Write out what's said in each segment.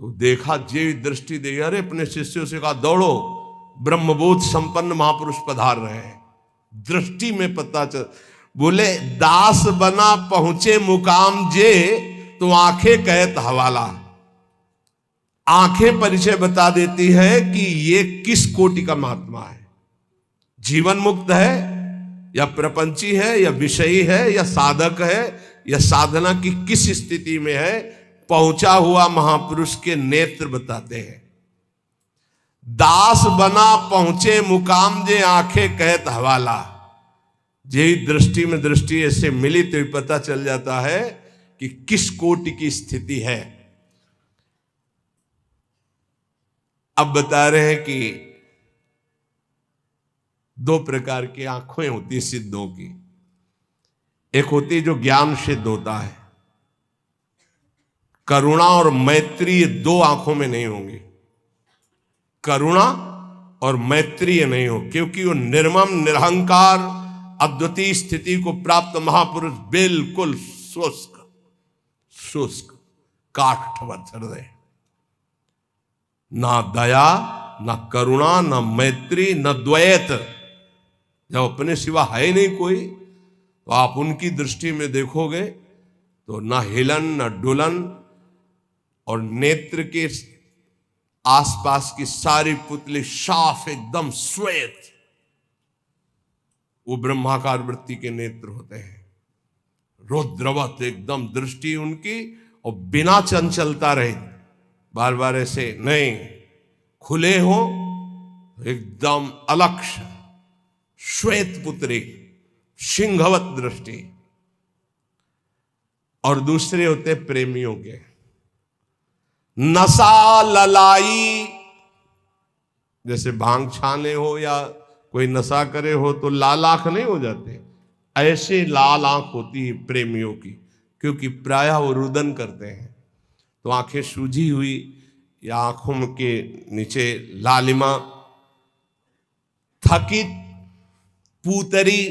तो देखा जे दृष्टि दे, अरे अपने शिष्यों से कहा दौड़ो, ब्रह्मबोध संपन्न महापुरुष पधार रहे हैं। दृष्टि में पता चल, बोले दास बना पहुंचे मुकाम जे, तो आंखें कहत हवाला। आंखें परिचय बता देती है कि ये किस कोटि का महात्मा है, जीवन मुक्त है या प्रपंची है या विषयी है या साधक है या साधना की किस स्थिति में है। पहुंचा हुआ महापुरुष के नेत्र बताते हैं। दास बना पहुंचे मुकाम जे, आंखें कहत हवाला। यही दृष्टि में दृष्टि ऐसे मिली तो पता चल जाता है कि किस कोटि की स्थिति है। अब बता रहे हैं कि दो प्रकार की आंखें होती सिद्धों की। एक होती जो ज्ञान सिद्ध होता है, करुणा और मैत्री, ये दो आंखों में नहीं होंगी। करुणा और मैत्री ये नहीं हो, क्योंकि वो निर्मम निरहंकार अद्वितीय स्थिति को प्राप्त महापुरुष बिल्कुल शुष्क शुष्क काष्ठवत हृदय, ना दया ना करुणा ना मैत्री न द्वैत। जब अपने सिवा है नहीं कोई, तो आप उनकी दृष्टि में देखोगे तो ना हिलन ना डुलन, और नेत्र के आसपास की सारी पुतली साफ एकदम श्वेत, वो ब्रह्माकार वृत्ति के नेत्र होते हैं। रुद्रवत एकदम दृष्टि उनकी, और बिना चंचलता रहे, बार बार ऐसे नहीं, खुले हो एकदम अलक्ष श्वेत पुत्री, सिंहवत दृष्टि। और दूसरे होते प्रेमियों के, नशा ललाई, जैसे भांग छाने हो या कोई नशा करे हो तो लाल आंख नहीं हो जाते, ऐसे लाल आंख होती है प्रेमियों की, क्योंकि प्रायः वो रुदन करते हैं तो आंखें सूजी हुई या आंखों के नीचे लालिमा, थकित पूतरी,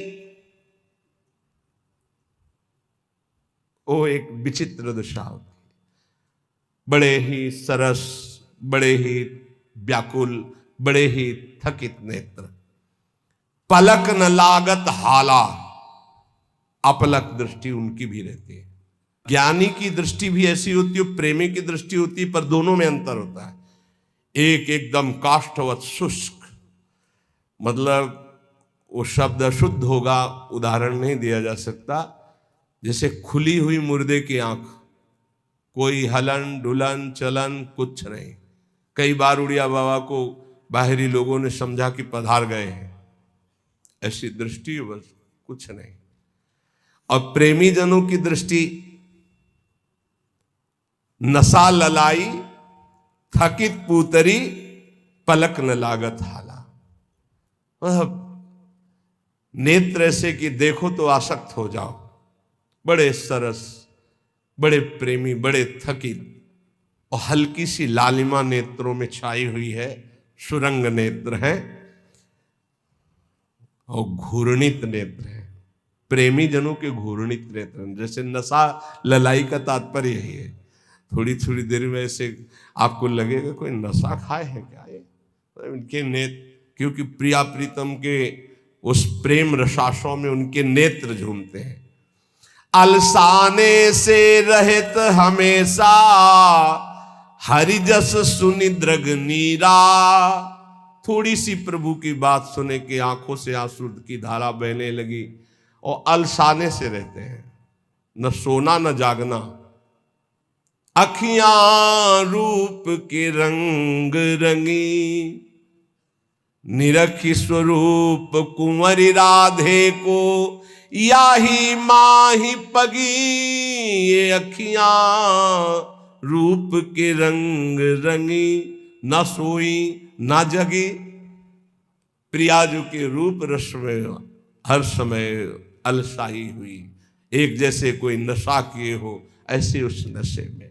वो एक विचित्र दशा होती, बड़े ही सरस, बड़े ही व्याकुल, बड़े ही थकित नेत्र, पलक न लागत हाला, अपलक दृष्टि उनकी भी रहती है। ज्ञानी की दृष्टि भी ऐसी होती है, प्रेमी की दृष्टि होती है, पर दोनों में अंतर होता है। एक एकदम काष्ठवत शुष्क, मतलब वो शब्द अशुद्ध होगा, उदाहरण नहीं दिया जा सकता, जैसे खुली हुई मुर्दे की आंख, कोई हलन डुलन चलन कुछ नहीं। कई बार उड़िया बाबा को बाहरी लोगों ने समझा कि पधार गए हैं, ऐसी दृष्टि बस कुछ नहीं। और प्रेमी जनों की दृष्टि नशा ललाई, थकित पूतरी, पलक न लागत हाला, मतलब नेत्र ऐसे कि देखो तो आसक्त हो जाओ, बड़े सरस, बड़े प्रेमी, बड़े थकित, और हल्की सी लालिमा नेत्रों में छाई हुई है, सुरंग नेत्र है और घूर्णित नेत्र है। प्रेमी जनों के घूर्णित नेत्र, जैसे नशा ललाई का तात्पर्य यही है। थोड़ी थोड़ी देर में ऐसे आपको लगेगा कोई नशा खाए है क्या ये, उनके नेत्र, क्योंकि प्रिया प्रीतम के उस प्रेम रसासों में उनके नेत्र झूमते हैं। अलसाने से रहित हमेशा, हरिजस सुनि दृग नीरा। थोड़ी सी प्रभु की बात सुने के आंखों से आंसू की धारा बहने लगी, और अलसाने से रहते हैं, न सोना न जागना, अखियां रूप के रंग रंगी, निरखी स्वरूप कुंवरी राधे को, याही माही पगी। ये अखियां रूप के रंग रंगी, न सोई न जगी। प्रियाजू के रूप रस में हर समय अलसाई हुई, एक जैसे कोई नशा किए हो, ऐसे उस नशे में।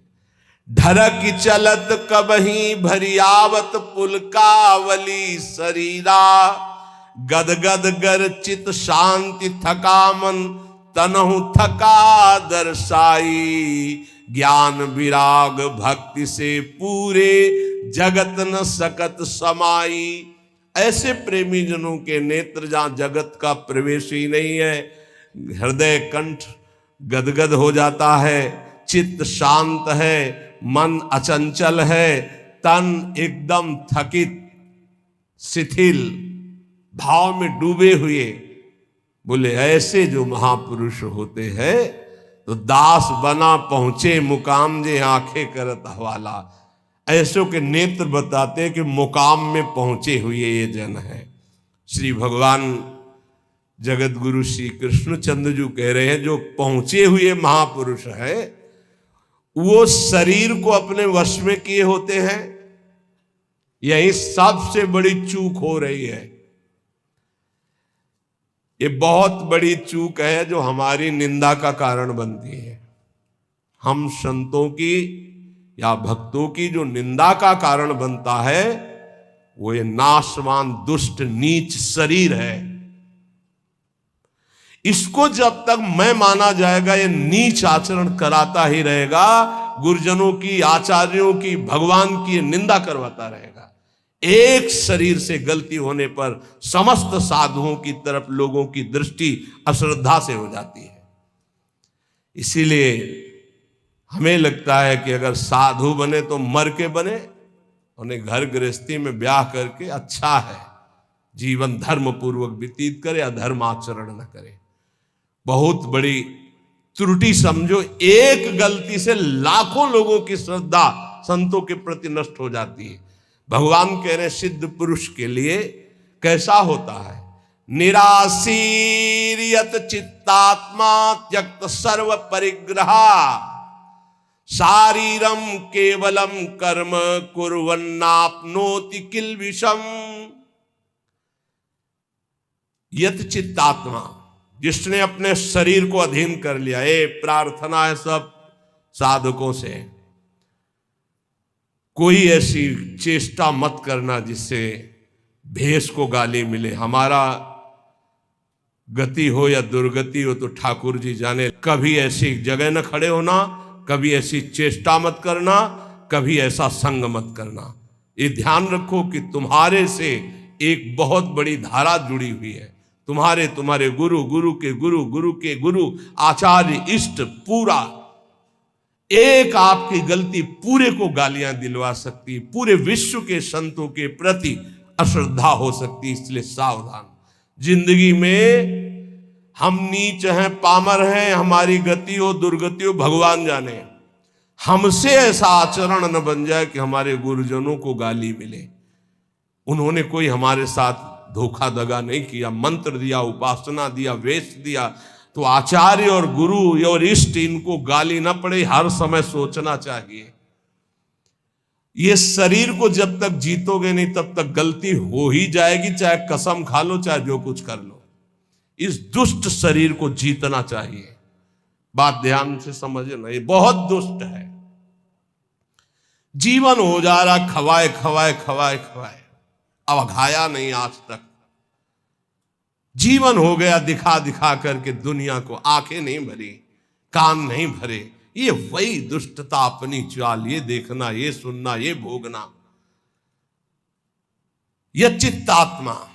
ढरक चलत कबही भरियावत पुलकावली शरीरा, गदगद गर चित शांति थका मन, तनहु थका दर्शाई। ज्ञान विराग भक्ति से पूरे, जगत न सकत समाई। ऐसे प्रेमी जनों के नेत्र जहां जगत का प्रवेश ही नहीं है, हृदय कंठ गदगद हो जाता है, चित्त शांत है, मन अचंचल है, तन एकदम थकित शिथिल भाव में डूबे हुए, बोले ऐसे जो महापुरुष होते हैं तो दास बना पहुंचे मुकाम जे आंखें करत हवाला। ऐसों के नेत्र बताते हैं कि मुकाम में पहुंचे हुए ये जन है। श्री भगवान जगत गुरु श्री कृष्णचंद्र जी कह रहे हैं जो पहुंचे हुए महापुरुष है वो शरीर को अपने वश में किए होते हैं। यही सबसे बड़ी चूक हो रही है। ये बहुत बड़ी चूक है जो हमारी निंदा का कारण बनती है। हम संतों की या भक्तों की जो निंदा का कारण बनता है वो ये नाशवान दुष्ट नीच शरीर है। इसको जब तक मैं माना जाएगा ये नीच आचरण कराता ही रहेगा, गुरुजनों की, आचार्यों की, भगवान की निंदा करवाता रहेगा। एक शरीर से गलती होने पर समस्त साधुओं की तरफ लोगों की दृष्टि अश्रद्धा से हो जाती है। इसीलिए हमें लगता है कि अगर साधु बने तो मर के बने, उन्हें घर गृहस्थी में ब्याह करके अच्छा है, जीवन धर्म पूर्वक व्यतीत करे, अधर्म आचरण न करे। बहुत बड़ी त्रुटि समझो, एक गलती से लाखों लोगों की श्रद्धा संतों के प्रति नष्ट हो जाती है। भगवान कह रहे सिद्ध पुरुष के लिए कैसा होता है, निराशीर्यत चित्तात्मा त्यक्त सर्व परिग्रह, शारीरम केवलम कर्म कुर्वन्नाप्नोति किल विषम। यत चित्तात्मा, जिसने अपने शरीर को अधीन कर लिया। ये प्रार्थना है सब साधकों से, कोई ऐसी चेष्टा मत करना जिससे भेष को गाली मिले। हमारा गति हो या दुर्गति हो तो ठाकुर जी जाने। कभी ऐसी जगह न खड़े होना, कभी ऐसी चेष्टा मत करना, कभी ऐसा संग मत करना। ये ध्यान रखो कि तुम्हारे से एक बहुत बड़ी धारा जुड़ी हुई है। तुम्हारे गुरु, गुरु के गुरु, गुरु के गुरु, आचार्य, इष्ट, पूरा एक आपकी गलती पूरे को गालियां दिलवा सकती, पूरे विश्व के संतों के प्रति अश्रद्धा हो सकती। इसलिए सावधान। जिंदगी में हम नीच हैं, पामर हैं, हमारी गति हो दुर्गति हो भगवान जाने। हमसे ऐसा आचरण न बन जाए कि हमारे गुरुजनों को गाली मिले। उन्होंने कोई हमारे साथ धोखा दगा नहीं किया, मंत्र दिया, उपासना दिया, वेश दिया, तो आचार्य और गुरु और इष्ट इनको गाली ना पड़े, हर समय सोचना चाहिए। ये शरीर को जब तक जीतोगे नहीं तब तक गलती हो ही जाएगी, चाहे कसम खा लो, चाहे जो कुछ कर लो। इस दुष्ट शरीर को जीतना चाहिए। बात ध्यान से समझना, ये बहुत दुष्ट है। जीवन हो जा रहा खवाए खवाए खवाए खवाए, अब खाया नहीं आज तक। जीवन हो गया दिखा दिखा करके दुनिया को, आंखें नहीं भरी, कान नहीं भरे। ये वही दुष्टता अपनी चाल, ये देखना, ये सुनना, ये भोगना। यह चित्तात्मा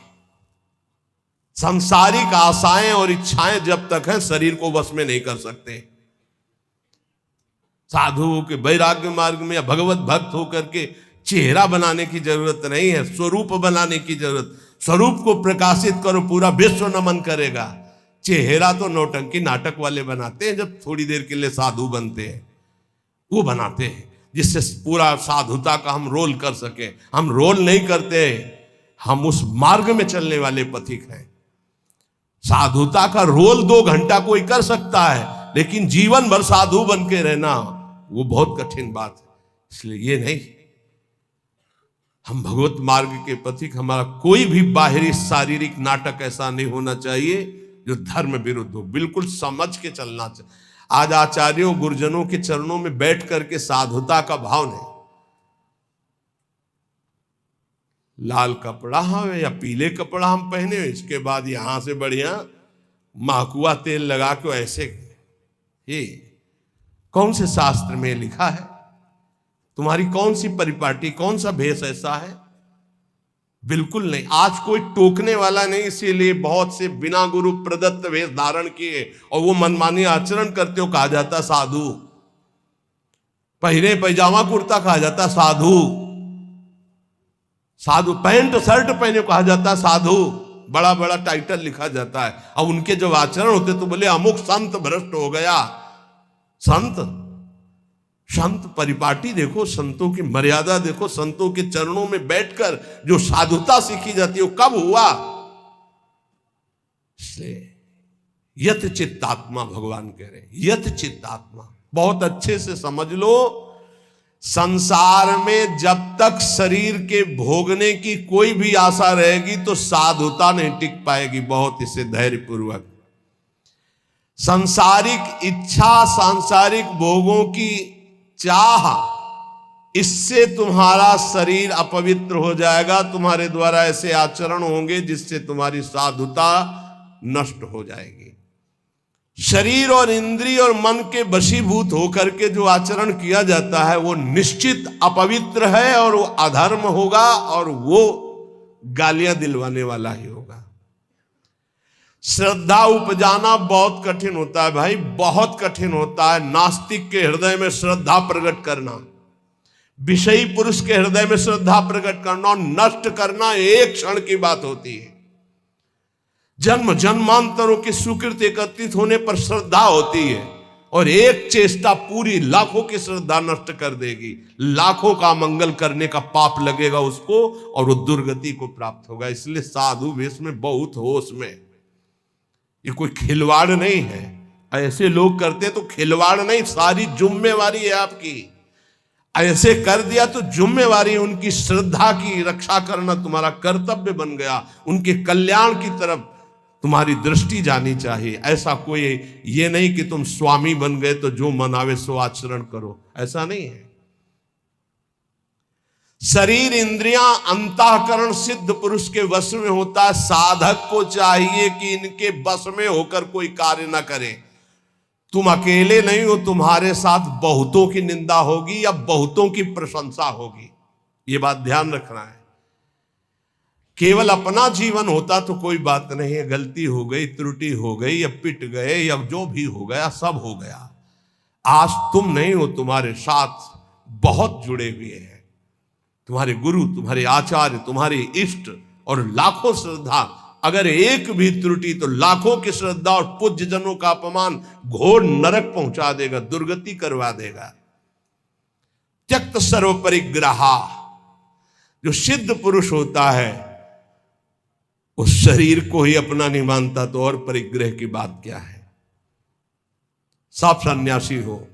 सांसारिक आशाएं और इच्छाएं जब तक हैं शरीर को वश में नहीं कर सकते। साधुओं के वैराग्य मार्ग में या भगवत भक्त होकर के चेहरा बनाने की जरूरत नहीं है, स्वरूप बनाने की जरूरत। स्वरूप को प्रकाशित करो, पूरा विश्व नमन करेगा। चेहरा तो नौटंकी नाटक वाले बनाते हैं, जब थोड़ी देर के लिए साधु बनते हैं वो बनाते हैं, जिससे पूरा साधुता का हम रोल कर सके। हम रोल नहीं करते, हम उस मार्ग में चलने वाले पथिक हैं। साधुता का रोल 2 घंटा कोई कर सकता है, लेकिन जीवन भर साधु बन के रहना वो बहुत कठिन बात है। इसलिए ये नहीं, हम भगवत मार्ग के पथिक। हमारा कोई भी बाहरी शारीरिक नाटक ऐसा नहीं होना चाहिए जो धर्म विरुद्ध हो। बिल्कुल समझ के चलना चाहिए। आज आचार्यों गुरुजनों के चरणों में बैठ करके साधुता का भाव नहीं। लाल कपड़ा हो या पीले कपड़ा हम पहने, इसके बाद यहां से बढ़िया महकुआ तेल लगा के ऐसे, ये कौन से शास्त्र में लिखा है? तुम्हारी कौन सी परिपाटी, कौन सा भेष ऐसा है? बिल्कुल नहीं। आज कोई टोकने वाला नहीं, इसीलिए बहुत से बिना गुरु प्रदत्त वेश धारण किए और वो मनमानी आचरण करते हो कहा जाता साधु। पहने पैजामा कुर्ता कहा जाता साधु। साधु पैंट शर्ट पहने कहा जाता साधु। बड़ा बड़ा टाइटल लिखा जाता है। अब उनके जब आचरण होते तो बोले अमुक संत भ्रष्ट हो गया। संत परिपाटी देखो, संतों की मर्यादा देखो, संतों के चरणों में बैठकर जो साधुता सीखी जाती है वो कब हुआ? इसलिए यत चित्तात्मा भगवान कह रहे हैं, यत चित्तात्मा। बहुत अच्छे से समझ लो, संसार में जब तक शरीर के भोगने की कोई भी आशा रहेगी तो साधुता नहीं टिक पाएगी। बहुत इसे धैर्यपूर्वक, सांसारिक इच्छा, सांसारिक भोगों की चाह, इससे तुम्हारा शरीर अपवित्र हो जाएगा। तुम्हारे द्वारा ऐसे आचरण होंगे जिससे तुम्हारी साधुता नष्ट हो जाएगी। शरीर और इंद्रिय और मन के वशीभूत होकर के जो आचरण किया जाता है वो निश्चित अपवित्र है और वो अधर्म होगा और वो गालियां दिलवाने वाला ही होगा। श्रद्धा उपजाना बहुत कठिन होता है भाई, बहुत कठिन होता है। नास्तिक के हृदय में श्रद्धा प्रकट करना, विषयी पुरुष के हृदय में श्रद्धा प्रकट करना और नष्ट करना एक क्षण की बात होती है। जन्म जन्मांतरों की स्वीकृत एकत्रित होने पर श्रद्धा होती है और एक चेष्टा पूरी लाखों की श्रद्धा नष्ट कर देगी। लाखों का मंगल करने का पाप लगेगा उसको और वो दुर्गति को प्राप्त होगा। इसलिए साधु वेश में बहुत होश में, ये कोई खिलवाड़ नहीं है। ऐसे लोग करते तो खिलवाड़ नहीं, सारी जिम्मेवारी है आपकी। ऐसे कर दिया तो जिम्मेवारी उनकी श्रद्धा की रक्षा करना तुम्हारा कर्तव्य बन गया। उनके कल्याण की तरफ तुम्हारी दृष्टि जानी चाहिए। ऐसा कोई ये नहीं कि तुम स्वामी बन गए तो जो मनावे सो आचरण करो, ऐसा नहीं है। शरीर इंद्रियां अंतःकरण सिद्ध पुरुष के वश में होता है। साधक को चाहिए कि इनके वश में होकर कोई कार्य ना करे। तुम अकेले नहीं हो, तुम्हारे साथ बहुतों की निंदा होगी या बहुतों की प्रशंसा होगी। ये बात ध्यान रखना है। केवल अपना जीवन होता तो कोई बात नहीं है, गलती हो गई, त्रुटि हो गई या पिट गए या जो भी हो गया सब हो गया। आज तुम नहीं हो, तुम्हारे साथ बहुत जुड़े हुए हैं, तुम्हारे गुरु, तुम्हारे आचार्य, तुम्हारे इष्ट और लाखों श्रद्धा। अगर एक भी त्रुटि तो लाखों की श्रद्धा और पूज्य जनों का अपमान घोर नरक पहुंचा देगा, दुर्गति करवा देगा। त्यक्त सर्व परिग्रहा, जो सिद्ध पुरुष होता है उस शरीर को ही अपना नहीं मानता तो और परिग्रह की बात क्या है। साफ सन्यासी हो,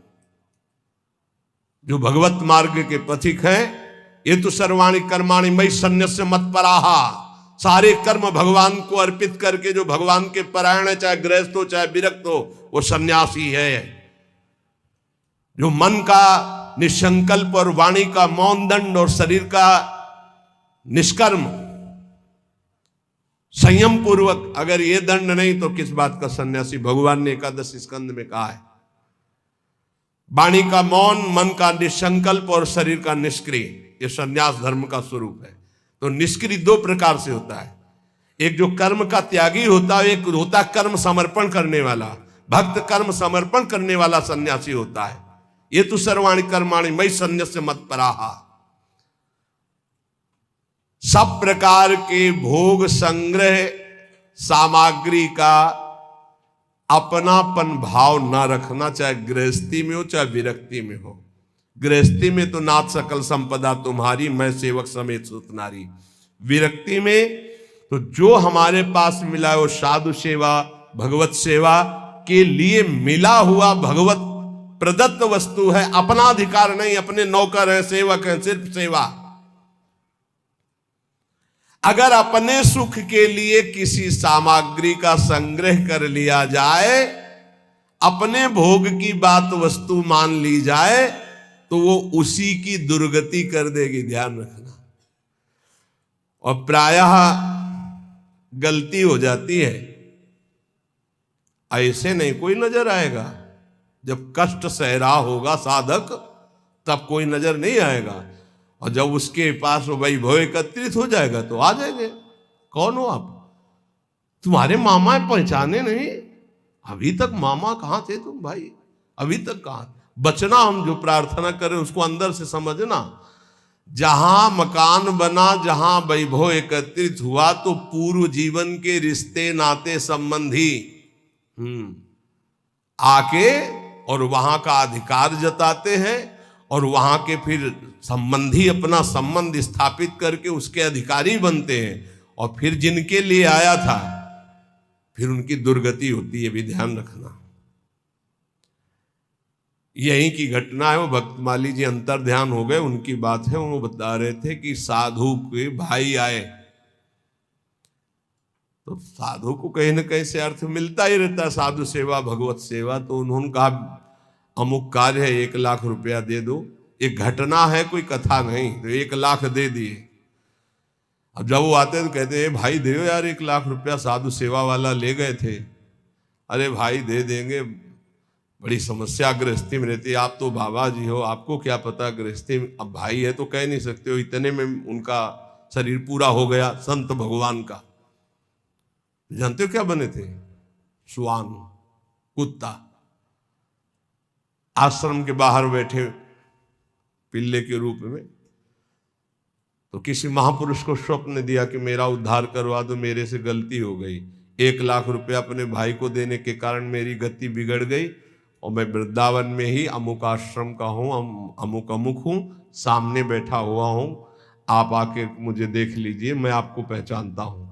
जो भगवत मार्ग के पथिक हैं, ये तो सर्वाणि कर्माणि मयि सन्न्यस्य मत्पराहा, सारे कर्म भगवान को अर्पित करके जो भगवान के परायण है, चाहे गृहस्थ हो चाहे विरक्त हो, वो सन्यासी है। जो मन का निसंकल्प और वाणी का मौन दंड और शरीर का निष्कर्म संयम पूर्वक, अगर ये दंड नहीं तो किस बात का सन्यासी। भगवान ने एकादश स्कंद में कहा है, वाणी का मौन, मन का निसंकल्प और शरीर का निष्क्रिय, ये सन्यास धर्म का स्वरूप है। तो निष्क्रिय दो प्रकार से होता है, एक जो कर्म का त्यागी होता है, एक होता कर्म समर्पण करने वाला। भक्त कर्म समर्पण करने वाला सन्यासी होता है। ये तो सर्वाणि कर्माणि मयि सन्न्यस्य मत्पराहा, सब प्रकार के भोग संग्रह सामग्री का अपनापन भाव ना रखना, चाहे गृहस्थी में हो चाहे विरक्ति में हो। गृहस्थी में तो नाथ सकल संपदा तुम्हारी, मैं सेवक समेत सुत नारी। विरक्ति में तो जो हमारे पास मिला है वो साधु सेवा, भगवत सेवा के लिए मिला हुआ भगवत प्रदत्त वस्तु है। अपना अधिकार नहीं, अपने नौकर हैं, सेवक हैं, सिर्फ सेवा। अगर अपने सुख के लिए किसी सामग्री का संग्रह कर लिया जाए, अपने भोग की बात वस्तु मान ली जाए, तो वो उसी की दुर्गति कर देगी, ध्यान रखना। और प्रायः गलती हो जाती है, ऐसे नहीं कोई नजर आएगा, जब कष्ट सह रहा होगा साधक तब कोई नजर नहीं आएगा, और जब उसके पास वो वैभव एकत्रित हो जाएगा तो आ जाएंगे। कौन हो आप? तुम्हारे मामा पहचाने नहीं? अभी तक मामा कहाँ थे तुम भाई? अभी तक कहाँ? बचना, हम जो प्रार्थना करें उसको अंदर से समझना। जहां मकान बना, जहां वैभव एकत्रित हुआ, तो पूर्व जीवन के रिश्ते नाते संबंधी आके और वहां का अधिकार जताते हैं, और वहां के फिर संबंधी अपना संबंध स्थापित करके उसके अधिकारी बनते हैं, और फिर जिनके लिए आया था फिर उनकी दुर्गति होती है। भी ध्यान रखना, यही की घटना है। वो भक्तमाली जी अंतर ध्यान हो गए, उनकी बात है। वो बता रहे थे कि साधु के भाई आए, तो साधु को कहीं ना कहीं से अर्थ मिलता ही रहता है, साधु सेवा भगवत सेवा। तो उन्होंने कहा अमुक कार्य है, 1 लाख रुपया दे दो। एक घटना है, कोई कथा नहीं। तो 1 लाख दे दिए। अब जब वो आते तो कहते हैं भाई दे यार 1 लाख रुपया, साधु सेवा वाला ले गए थे। अरे भाई दे देंगे, बड़ी समस्या गृहस्थी में रहती है। आप तो बाबा जी हो, आपको क्या पता गृहस्थी में। अब भाई है तो कह नहीं सकते हो। इतने में उनका शरीर पूरा हो गया संत भगवान का। जानते हो क्या बने थे? श्वान, कुत्ता। आश्रम के बाहर बैठे पिल्ले के रूप में। तो किसी महापुरुष को स्वप्न दिया कि मेरा उद्धार करवा दो, मेरे से गलती हो गई। 1 लाख रुपया अपने भाई को देने के कारण मेरी गति बिगड़ गई, और मैं वृंदावन में ही अमुक आश्रम का हूँ, अमुक अमुक हूँ, सामने बैठा हुआ हूँ, आप आके मुझे देख लीजिए, मैं आपको पहचानता हूँ।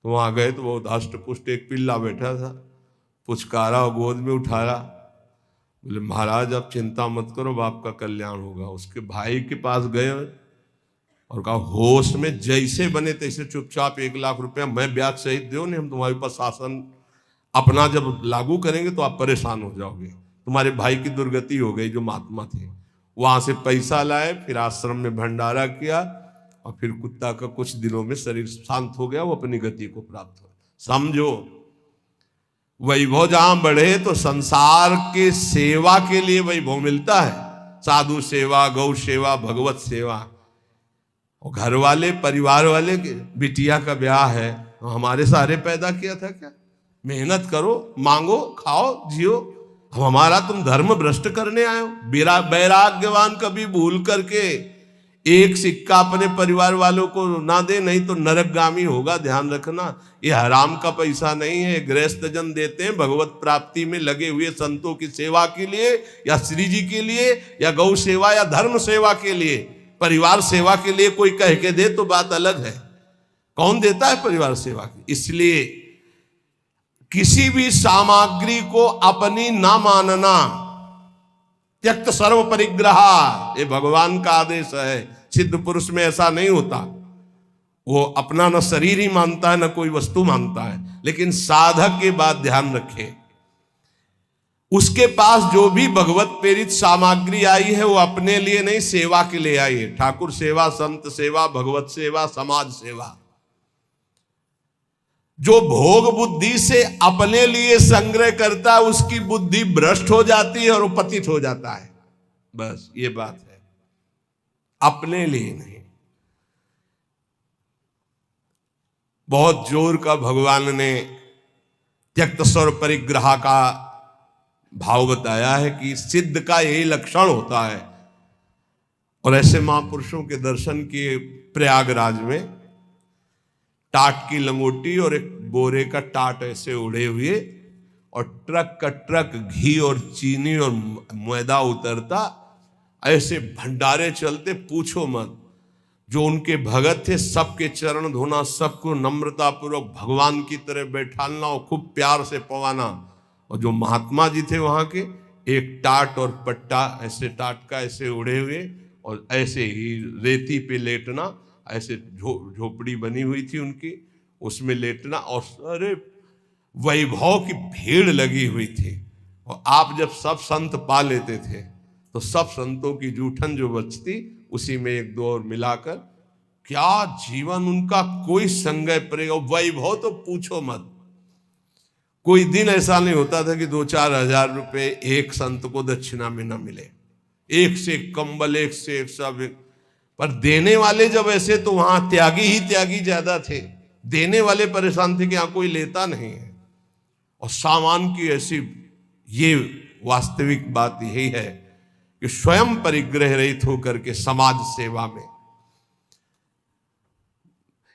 तो वहाँ गए तो वो धष्ट पुष्ट एक पिल्ला बैठा था, पुचकारा और गोद में उठाया। बोले महाराज आप चिंता मत करो, बाप का कल्याण होगा। उसके भाई के पास गए और कहा होश में जैसे बने तैसे चुपचाप 1 लाख रुपया मैं ब्याज सहित दो, नहीं हम तुम्हारे ऊपर शासन अपना जब लागू करेंगे तो आप परेशान हो जाओगे। तुम्हारे भाई की दुर्गति हो गई जो महात्मा थे। वहां से पैसा लाए, फिर आश्रम में भंडारा किया, और फिर कुत्ता का कुछ दिनों में शरीर शांत हो गया, वो अपनी गति को प्राप्त हो। समझो, वैभव जहां बढ़े तो संसार के सेवा के लिए वैभव मिलता है। साधु सेवा, गौ सेवा, भगवत सेवा। और घर वाले परिवार वाले बिटिया का ब्याह है, हमारे सारे पैदा किया था क्या? मेहनत करो, मांगो, खाओ, जियो। अब हमारा तुम धर्म भ्रष्ट करने आए हो। वैराग्यवान कभी भूल करके एक सिक्का अपने परिवार वालों को ना दे, नहीं तो नरकगामी होगा। ध्यान रखना, ये हराम का पैसा नहीं है। गृहस्थ जन देते हैं भगवत प्राप्ति में लगे हुए संतों की सेवा के लिए, या श्री जी के लिए, या गौ सेवा या धर्म सेवा के लिए। परिवार सेवा के लिए कोई कह के दे तो बात अलग है, कौन देता है परिवार सेवा की? इसलिए किसी भी सामग्री को अपनी ना मानना, त्यक्त सर्व परिग्रह, ये भगवान का आदेश है। सिद्ध पुरुष में ऐसा नहीं होता, वो अपना न शरीर ही मानता है न कोई वस्तु मानता है। लेकिन साधक के बाद ध्यान रखे, उसके पास जो भी भगवत प्रेरित सामग्री आई है वो अपने लिए नहीं, सेवा के लिए आई है। ठाकुर सेवा, संत सेवा, भगवत सेवा, समाज सेवा। जो भोग बुद्धि से अपने लिए संग्रह करता है उसकी बुद्धि भ्रष्ट हो जाती है और वो पतित हो जाता है। बस ये बात है, अपने लिए नहीं। बहुत जोर का भगवान ने त्यक्त स्वर परिग्रह का भाव बताया है कि सिद्ध का यही लक्षण होता है। और ऐसे महापुरुषों के दर्शन किए प्रयागराज में, टाट की लंगोटी और एक बोरे का टाट ऐसे उड़े हुए, और ट्रक का ट्रक घी और चीनी और मैदा उतरता, ऐसे भंडारे चलते, पूछो मत। जो उनके भगत थे सबके चरण धोना, सबको नम्रता पूर्वक भगवान की तरह बैठाना और खूब प्यार से पवाना। और जो महात्मा जी थे वहां के, एक टाट और पट्टा ऐसे टाट का ऐसे उड़े हुए, और ऐसे ही रेती पे लेटना, ऐसे झोपड़ी बनी हुई थी उनकी, उसमें लेटना। और अरे वैभव की भीड़ लगी हुई थी। और आप जब सब संत पा लेते थे तो सब संतों की जूठन जो बचती उसी में एक दो और मिलाकर, क्या जीवन उनका, कोई संगय प्रयोग, वैभव तो पूछो मत। कोई दिन ऐसा नहीं होता था कि 2-4 हज़ार रुपए एक संत को दक्षिणा में न मिले। एक से एक कंबल, एक से एक सब। पर देने वाले जब ऐसे, तो वहां त्यागी ही त्यागी ज्यादा थे। देने वाले परेशान थे कि यहां कोई लेता नहीं है। और सामान की ऐसी, ये वास्तविक बात यही है कि स्वयं परिग्रह रहित होकर के समाज सेवा में।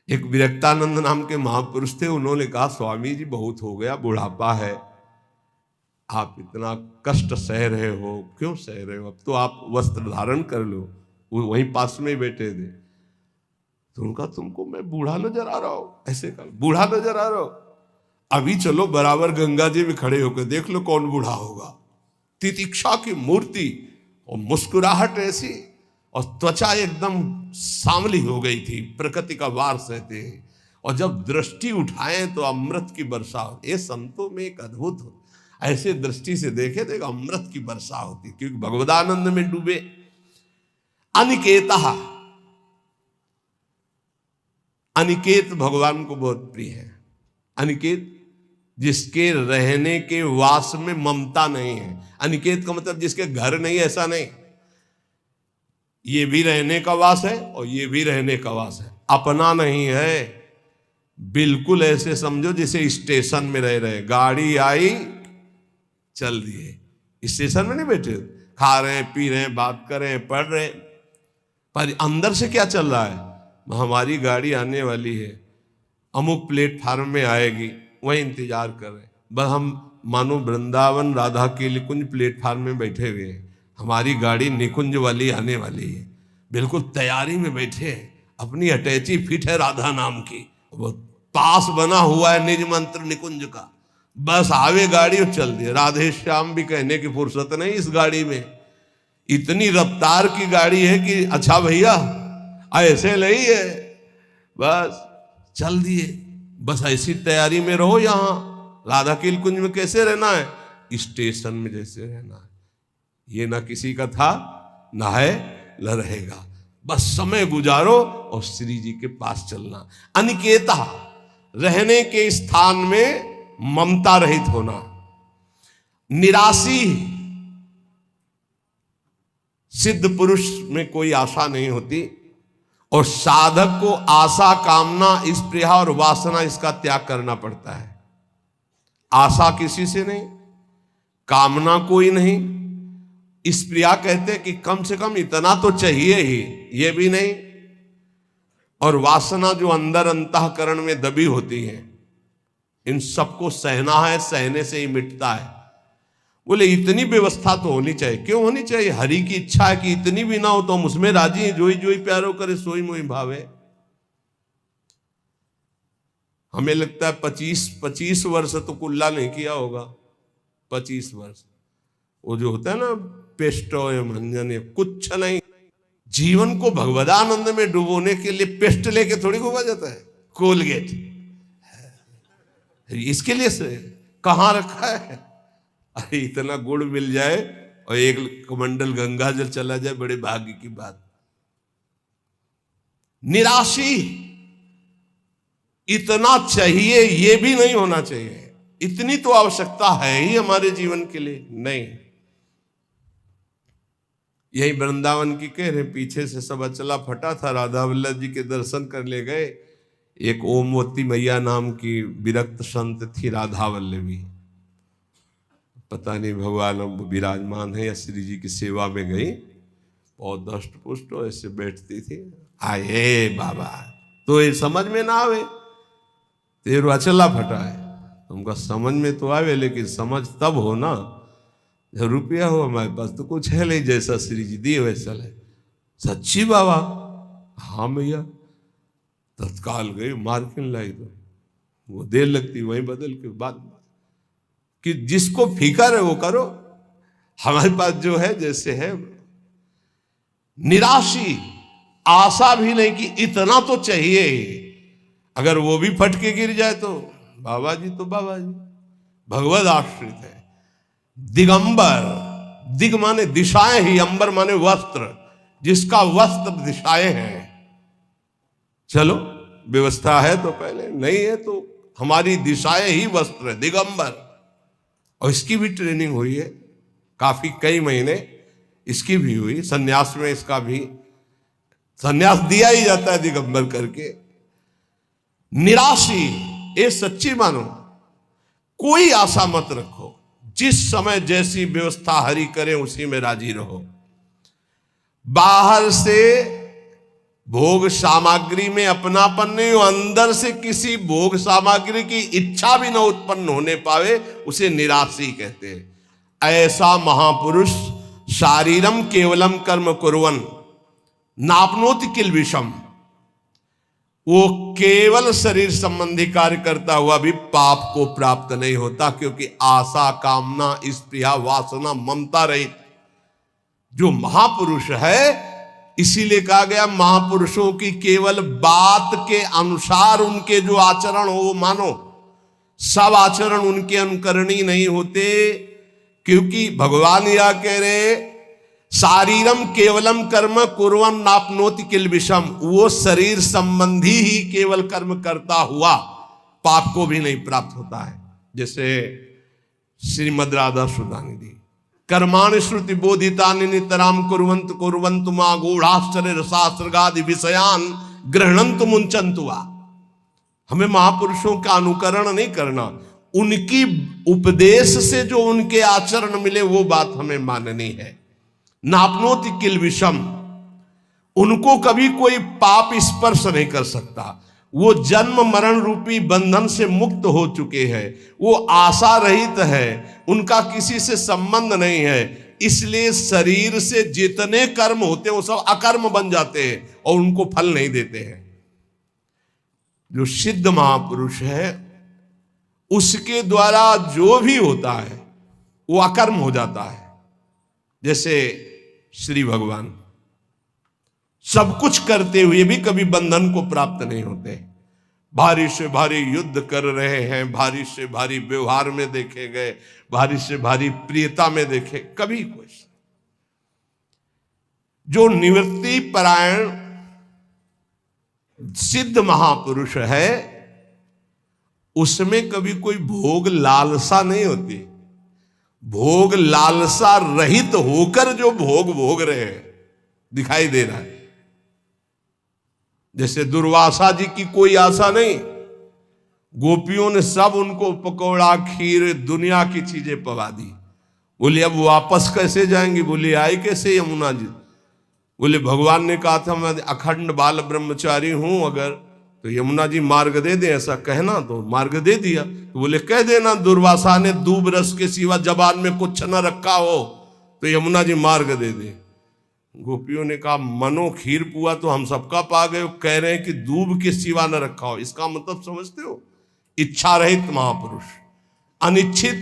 एक विरक्तानंद नाम के महापुरुष थे, उन्होंने कहा स्वामी जी बहुत हो गया, बुढ़ापा है, आप इतना कष्ट सह रहे हो, क्यों सह रहे हो, अब तो आप वस्त्र धारण कर लो। वो वहीं पास में ही बैठे थे। तो उनका तुमको मैं बूढ़ा नजर आ रहा हूं, ऐसे कहा बूढ़ा नजर आ रहा हूं, अभी चलो बराबर गंगा जी में खड़े होकर देख लो कौन बूढ़ा होगा। तितिक्षा की मूर्ति और मुस्कुराहट ऐसी, और त्वचा एकदम सांवली हो गई थी, प्रकृति का वार सहते हैं। और जब दृष्टि उठाए तो अमृत की वर्षा हो। ये संतों में एक अद्भुत हो, ऐसे दृष्टि से देखे तो अमृत की वर्षा होती, क्योंकि भगवदानंद में डूबे। अनिकेत, अनिकेत भगवान को बहुत प्रिय है। अनिकेत जिसके रहने के वास में ममता नहीं है। अनिकेत का मतलब जिसके घर नहीं, ऐसा नहीं। ये भी रहने का वास है और ये भी रहने का वास है, अपना नहीं है। बिल्कुल ऐसे समझो जैसे स्टेशन में रह रहे, गाड़ी आई चल दिए, स्टेशन में नहीं बैठे, खा रहे हैं, पी रहे हैं, बात कर रहे हैं, पढ़ रहे हैं, पर अंदर से क्या चल रहा है। हमारी गाड़ी आने वाली है, अमुक प्लेटफार्म में आएगी, वही इंतजार कर रहे हैं। बस हम मानो वृंदावन राधा के निकुंज प्लेटफार्म में बैठे हुए हैं, हमारी गाड़ी निकुंज वाली आने वाली है, बिल्कुल तैयारी में बैठे हैं। अपनी अटैची फिट है राधा नाम की, वो पास बना हुआ है निज मंत्र निकुंज का, बस आवे गाड़ी और चल दिए। राधे श्याम भी कहने की फुर्सत नहीं इस गाड़ी में, इतनी रफ्तार की गाड़ी है कि अच्छा भैया ऐसे नहीं है, बस चल दिए। बस ऐसी तैयारी में रहो। यहां राधा के कुंज में कैसे रहना है, स्टेशन में जैसे रहना है। ये ना किसी का था, ना है, न रहेगा। बस समय गुजारो और श्री जी के पास चलना। अनिकेता, रहने के स्थान में ममता रहित होना। निराशी, सिद्ध पुरुष में कोई आशा नहीं होती, और साधक को आशा, कामना, स्पृहा और वासना, इसका त्याग करना पड़ता है। आशा किसी से नहीं, कामना कोई नहीं, स्पृहा कहते कि कम से कम इतना तो चाहिए ही, ये भी नहीं, और वासना जो अंदर अंतःकरण में दबी होती है, इन सबको सहना है, सहने से ही मिटता है। बोले इतनी व्यवस्था तो होनी चाहिए। क्यों होनी चाहिए, हरि की इच्छा है कि इतनी भी ना हो तो हम उसमें राजी हैं। जोई जोई प्यारो करे सोई मोई भावे। हमें लगता है 25 वर्ष तो कुल्ला नहीं किया होगा, 25 वर्ष वो जो होता है ना पेस्टो या मंजन या कुछ नहीं। जीवन को भगवदानंद में डुबोने के लिए पेस्ट लेके थोड़ी घुमा जाता है, कोलगेट इसके लिए से कहां रखा है। अरे इतना गुड़ मिल जाए और एक कमंडल गंगा जल चला जाए, बड़े भाग्य की बात। निराशी, इतना चाहिए ये भी नहीं होना चाहिए, इतनी तो आवश्यकता है ही हमारे जीवन के लिए नहीं। यही वृंदावन की कह रहे, पीछे से सब अचला फटा था, राधा वल्लभ जी के दर्शन कर ले गए। एक ओमवती मैया नाम की विरक्त संत थी, राधा वल्लभी, पता नहीं भगवान अब विराजमान है या श्री जी की सेवा में गई, और दष्ट पुष्ट ऐसे बैठती थी। आए बाबा तो ये समझ में ना आवे, तेरो अचला फटा है, तुमका समझ में तो आवे, लेकिन समझ तब हो ना जब रुपया हो हमारे पास, तो कुछ है नहीं, जैसा श्री जी दिए वैसा है। सच्ची बाबा, हाँ भैया, तत्काल गई मार्किन लाई, तो वो देर लगती वहीं बदल के बाद कि जिसको फिकर है वो करो, हमारे पास जो है जैसे है। निराशी, आशा भी नहीं कि इतना तो चाहिए, अगर वो भी फटके गिर जाए तो बाबा जी तो बाबा जी, भगवद आश्रित है। दिगंबर, दिग माने दिशाएं ही, अंबर माने वस्त्र, जिसका वस्त्र दिशाएं हैं। चलो व्यवस्था है तो पहले, नहीं है तो हमारी दिशाएं ही वस्त्र है, दिगंबर। और इसकी भी ट्रेनिंग हुई है काफी, कई महीने इसकी भी हुई। सन्यास में इसका भी सन्यास दिया ही जाता है दिगंबर करके। निराशी, ये सच्ची मानो, कोई आशा मत रखो, जिस समय जैसी व्यवस्था हरि करे उसी में राजी रहो। बाहर से भोग सामग्री में अपनापन नहीं हो, अंदर से किसी भोग सामग्री की इच्छा भी न उत्पन्न होने पावे, उसे निराशी कहते हैं। ऐसा महापुरुष शारीरम केवलम कर्म कुर्वन् नाप्नोति किल विषम, वो केवल शरीर संबंधी कार्य करता हुआ भी पाप को प्राप्त नहीं होता, क्योंकि आशा, कामना, स्पृहा, वासना, ममता रहित जो महापुरुष है, इसीलिए कहा गया महापुरुषों की केवल बात के अनुसार उनके जो आचरण हो वो मानो। सब आचरण उनके अनुकरणीय नहीं होते, क्योंकि भगवान यह कह रहे शारीरम केवलम कर्म कुर्वन् नाप्नोति किल विषम, वो शरीर संबंधी ही केवल कर्म करता हुआ पाप को भी नहीं प्राप्त होता है। जैसे श्रीमद् राधा सुधानिधि, कर्माणि श्रुति बोधितानि नितराम कुर्वन्तु कुर्वन्तु मा गूढ़ाश्चर्य रसास्त्रगादि विषयान गृह्णन्तु मुञ्चन्तु वा। हमें महापुरुषों का अनुकरण नहीं करना, उनकी उपदेश से जो उनके आचरण मिले वो बात हमें माननी है। नाप्नोति किल विषम, उनको कभी कोई पाप स्पर्श नहीं कर सकता, वो जन्म मरण रूपी बंधन से मुक्त हो चुके हैं, वो आशा रहित है, उनका किसी से संबंध नहीं है, इसलिए शरीर से जितने कर्म होते हैं वो सब अकर्म बन जाते हैं और उनको फल नहीं देते हैं। जो सिद्ध महापुरुष है उसके द्वारा जो भी होता है वो अकर्म हो जाता है। जैसे श्री भगवान सब कुछ करते हुए भी कभी बंधन को प्राप्त नहीं होते। भारी से भारी युद्ध कर रहे हैं, भारी से भारी व्यवहार में देखे गए, भारी से भारी प्रियता में देखे, कभी कुछ। जो निवृत्ति परायण सिद्ध महापुरुष है उसमें कभी कोई भोग लालसा नहीं होती। भोग लालसा रहित होकर जो भोग भोग रहे हैं दिखाई दे रहा है। जैसे दुर्वासा जी की कोई आशा नहीं, गोपियों ने सब उनको पकौड़ा खीर दुनिया की चीजें पवा दी। बोले अब वापस कैसे जाएंगे? बोले आए कैसे यमुना जी? बोले भगवान ने कहा था मैं अखंड बाल ब्रह्मचारी हूं, अगर तो यमुना जी मार्ग दे दे, ऐसा कहना, तो मार्ग दे दिया। तो बोले कह देना दुर्वासा ने दूब रस के सिवा जबान में कुछ न रखा हो तो यमुना जी मार्ग दे दे। गोपियों ने कहा मनो खीर पुआ तो हम सबका पा गए, कह रहे हैं कि दूब के सिवा न रखा हो। इसका मतलब समझते हो? इच्छा रहित महापुरुष, अनिच्छित